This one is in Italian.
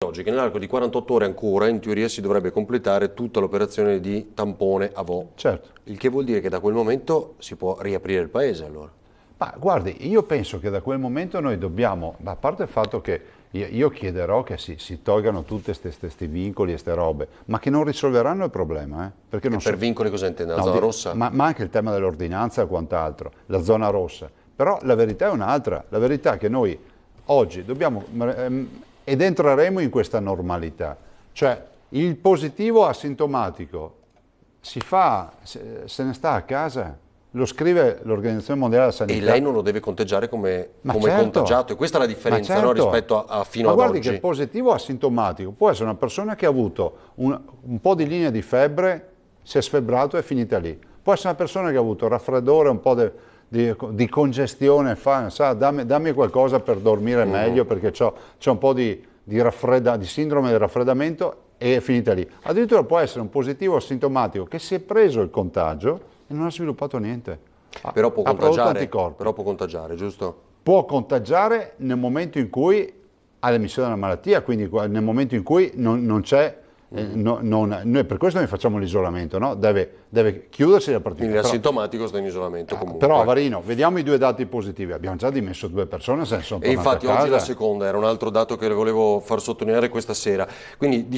oggi che nell'arco di 48 ore ancora in teoria si dovrebbe completare tutta l'operazione di tampone a Vo. Certo. Il che vuol dire che da quel momento si può riaprire il paese allora. Ma guardi, io penso che da quel momento noi dobbiamo, a parte il fatto che io chiederò che si tolgano tutti questi vincoli e queste robe, ma che non risolveranno il problema. Perché non Per vincoli cosa intende? La zona rossa? Ma anche il tema dell'ordinanza e quant'altro, la zona rossa. Però la verità è un'altra, la verità è che noi oggi dobbiamo, ed entreremo in questa normalità, cioè il positivo asintomatico si fa, se ne sta a casa. Lo scrive l'Organizzazione Mondiale della Sanità. E lei non lo deve conteggiare come certo, contagiato, e questa è la differenza, certo, no, rispetto a fino ad oggi. Ma ad guardi che il positivo asintomatico può essere una persona che ha avuto un po' di linea di febbre, si è sfebbrato e è finita lì. Può essere una persona che ha avuto raffreddore, un po' di congestione, dammi qualcosa per dormire meglio perché c'ho un po' di sindrome del raffreddamento e è finita lì. Addirittura può essere un positivo asintomatico che si è preso il contagio e non ha sviluppato niente. Però può Però può contagiare, giusto? Può contagiare nel momento in cui ha l'emissione della malattia, quindi nel momento in cui non c'è, noi per questo noi facciamo l'isolamento, no? Deve chiudersi la partita. Quindi l'asintomatico sta in isolamento comunque. Però Avarino, vediamo i 2 dati positivi, abbiamo già dimesso 2 persone, se ne sono e infatti a casa. oggi la seconda era un altro dato che volevo far sottolineare questa sera. Quindi